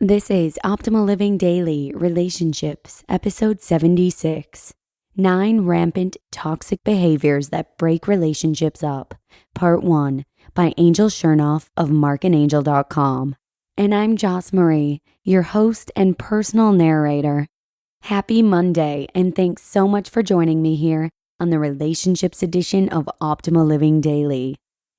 This is Optimal Living Daily Relationships, episode 76. 9 Rampant Toxic Behaviors That Break Relationships Up, part 1, by Angel Chernoff of Marc and&nbsp. And I'm Joss Marie, your host and personal narrator. Happy Monday, and thanks so much for joining me here on the Relationships edition of Optimal Living Daily.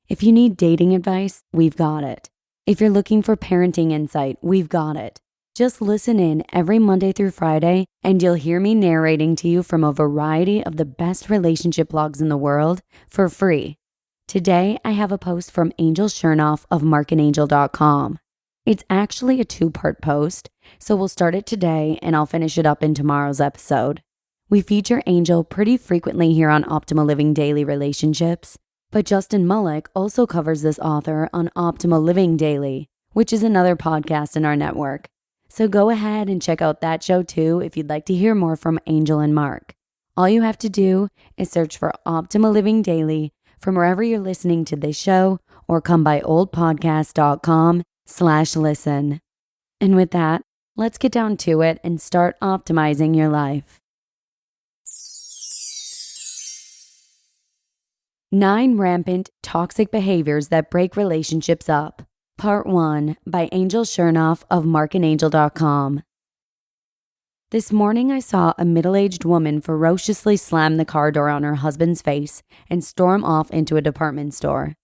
If you need dating advice, we've got it. If you're looking for parenting insight, we've got it. Just listen in every Monday through Friday, and you'll hear me narrating to you from a variety of the best relationship blogs in the world for free. Today, I have a post from Angel Chernoff of marcandangel.com. It's actually a 2-part post, so we'll start it today and I'll finish it up in tomorrow's episode. We feature Angel pretty frequently here on Optimal Living Daily Relationships, but Justin Mullick also covers this author on Optimal Living Daily, which is another podcast in our network. So go ahead and check out that show too if you'd like to hear more from Angel and Marc. All you have to do is search for Optimal Living Daily from wherever you're listening to this show or come by oldpodcast.com/listen. And with that, let's get down to it and start optimizing your life. 9 Rampant Toxic Behaviors That Break Relationships Up, Part 1, by Angel Chernoff of marcandangel.com. This morning I saw a middle-aged woman ferociously slam the car door on her husband's face and storm off into a department store.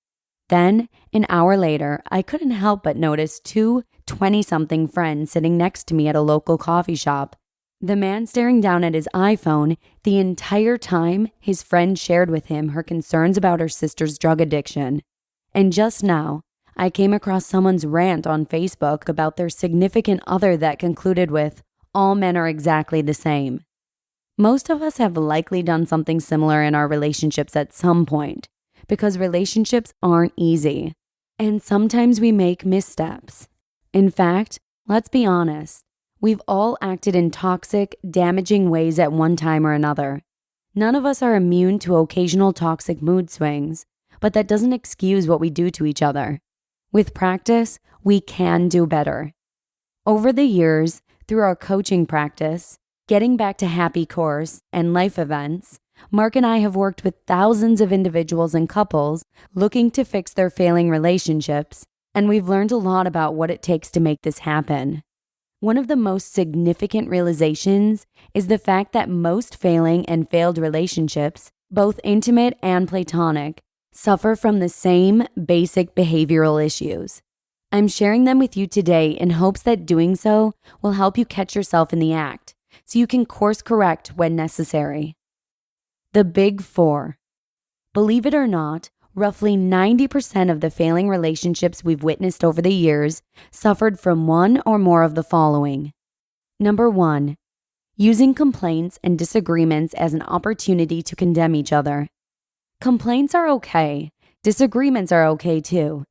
Then, an hour later, I couldn't help but notice 2 20-something friends sitting next to me at a local coffee shop. The man staring down at his iPhone the entire time his friend shared with him her concerns about her sister's drug addiction. And just now, I came across someone's rant on Facebook about their significant other that concluded with, "All men are exactly the same." Most of us have likely done something similar in our relationships at some point, because relationships aren't easy. And sometimes we make missteps. In fact, let's be honest. We've all acted in toxic, damaging ways at one time or another. None of us are immune to occasional toxic mood swings, but that doesn't excuse what we do to each other. With practice, we can do better. Over the years, through our coaching practice, Getting Back to Happy course, and life events, Marc and I have worked with thousands of individuals and couples looking to fix their failing relationships, and we've learned a lot about what it takes to make this happen. One of the most significant realizations is the fact that most failing and failed relationships, both intimate and platonic, suffer from the same basic behavioral issues. I'm sharing them with you today in hopes that doing so will help you catch yourself in the act, so you can course correct when necessary. The Big Four. Believe it or not, roughly 90% of the failing relationships we've witnessed over the years suffered from one or more of the following. Number 1, using complaints and disagreements as an opportunity to condemn each other. Complaints are okay. Disagreements are okay too.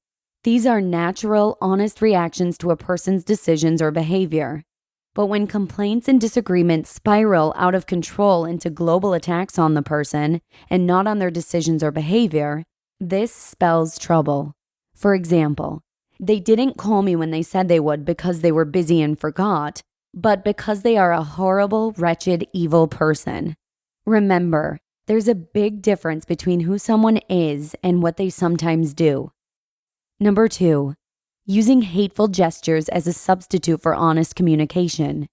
These are natural, honest reactions to a person's decisions or behavior. But when complaints and disagreements spiral out of control into global attacks on the person and not on their decisions or behavior, this spells trouble. For example, they didn't call me when they said they would because they were busy and forgot, but because they are a horrible, wretched, evil person. Remember, there's a big difference between who someone is and what they sometimes do. Number 2, using hateful gestures as a substitute for honest communication.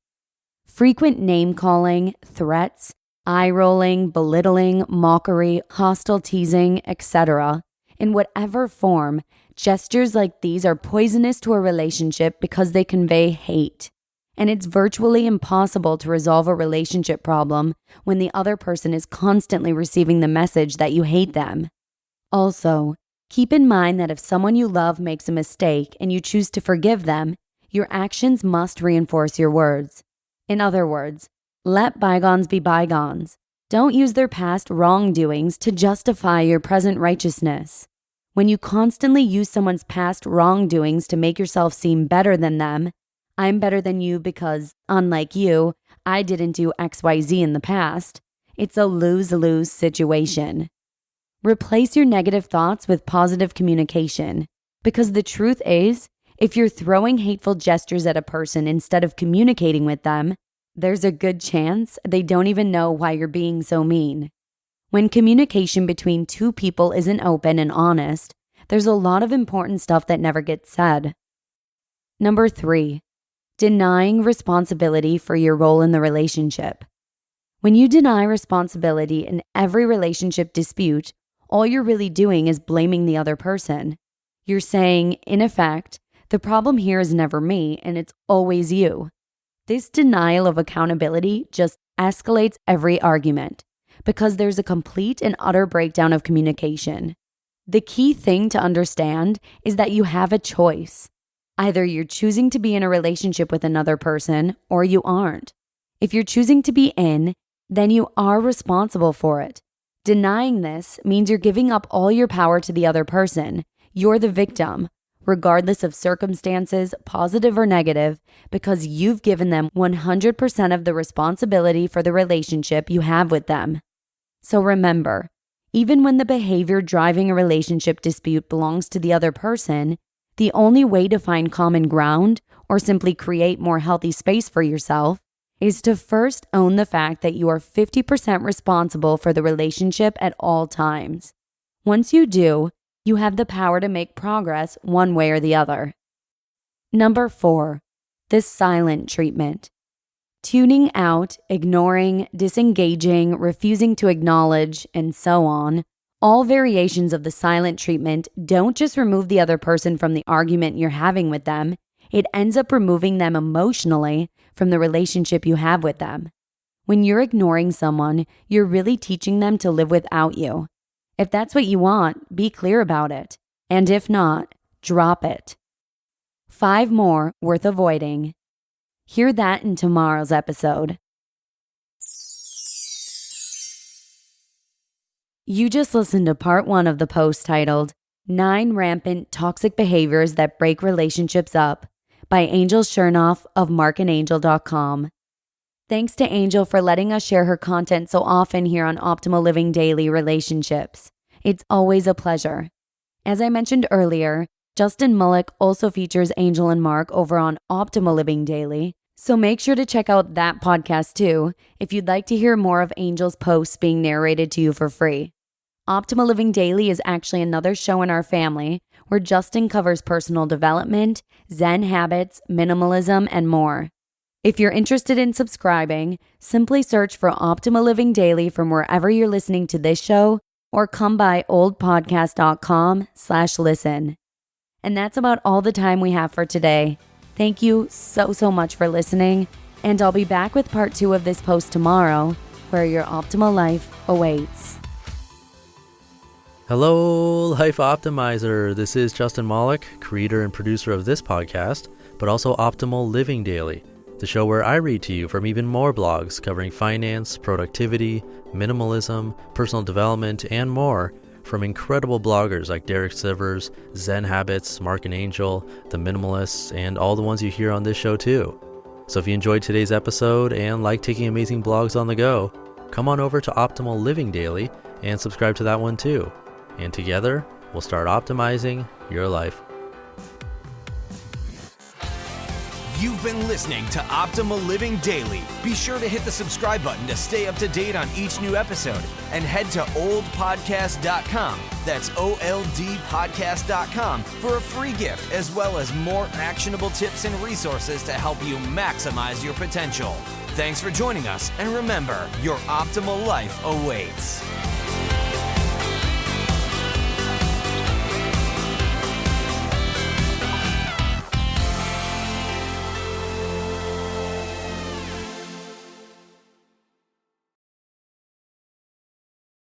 Frequent name-calling, threats, eye-rolling, belittling, mockery, hostile teasing, etc. In whatever form, gestures like these are poisonous to a relationship because they convey hate. And it's virtually impossible to resolve a relationship problem when the other person is constantly receiving the message that you hate them. Also, keep in mind that if someone you love makes a mistake and you choose to forgive them, your actions must reinforce your words. In other words, let bygones be bygones. Don't use their past wrongdoings to justify your present righteousness. When you constantly use someone's past wrongdoings to make yourself seem better than them, I'm better than you because, unlike you, I didn't do XYZ in the past, it's a lose-lose situation. Replace your negative thoughts with positive communication, because the truth is, If you're throwing hateful gestures at a person instead of communicating with them, there's a good chance they don't even know why you're being so mean. When communication between two people isn't open and honest, there's a lot of important stuff that never gets said. Number 3, denying responsibility for your role in the relationship. When you deny responsibility in every relationship dispute, all you're really doing is blaming the other person. You're saying, in effect, the problem here is never me and it's always you. This denial of accountability just escalates every argument because there's a complete and utter breakdown of communication. The key thing to understand is that you have a choice. Either you're choosing to be in a relationship with another person or you aren't. If you're choosing to be in, then you are responsible for it. Denying this means you're giving up all your power to the other person. You're the victim, regardless of circumstances, positive or negative, because you've given them 100% of the responsibility for the relationship you have with them. So remember, even when the behavior driving a relationship dispute belongs to the other person, the only way to find common ground or simply create more healthy space for yourself is to first own the fact that you are 50% responsible for the relationship at all times. Once you do, you have the power to make progress one way or the other. Number 4, the silent treatment. Tuning out, ignoring, disengaging, refusing to acknowledge, and so on, all variations of the silent treatment don't just remove the other person from the argument you're having with them, it ends up removing them emotionally from the relationship you have with them. When you're ignoring someone, you're really teaching them to live without you. If that's what you want, be clear about it. And if not, drop it. 5 more worth avoiding. Hear that in tomorrow's episode. You just listened to part 1 of the post titled 9 Rampant Toxic Behaviors That Break Relationships Up by Chernoff of Marc and&nbsp. Thanks to Angel for letting us share her content so often here on Optimal Living Daily Relationships. It's always a pleasure. As I mentioned earlier, Justin Mullock also features Angel and Marc over on Optimal Living Daily, so make sure to check out that podcast too if you'd like to hear more of Angel's posts being narrated to you for free. Optimal Living Daily is actually another show in our family where Justin covers personal development, Zen habits, minimalism, and more. If you're interested in subscribing, simply search for Optimal Living Daily from wherever you're listening to this show or come by oldpodcast.com/listen. And that's about all the time we have for today. Thank you so much for listening, and I'll be back with part 2 of this post tomorrow, where your optimal life awaits. Hello, Life Optimizer. This is Justin Mullock, creator and producer of this podcast, but also Optimal Living Daily, the show where I read to you from even more blogs covering finance, productivity, minimalism, personal development, and more from incredible bloggers like Derek Sivers, Zen Habits, Marc and Angel, The Minimalists, and all the ones you hear on this show too. So if you enjoyed today's episode and like taking amazing blogs on the go, come on over to Optimal Living Daily and subscribe to that one too. And together, we'll start optimizing your life. You've been listening to Optimal Living Daily. Be sure to hit the subscribe button to stay up to date on each new episode and head to oldpodcast.com. That's OLDpodcast.com for a free gift as well as more actionable tips and resources to help you maximize your potential. Thanks for joining us, and remember, your optimal life awaits.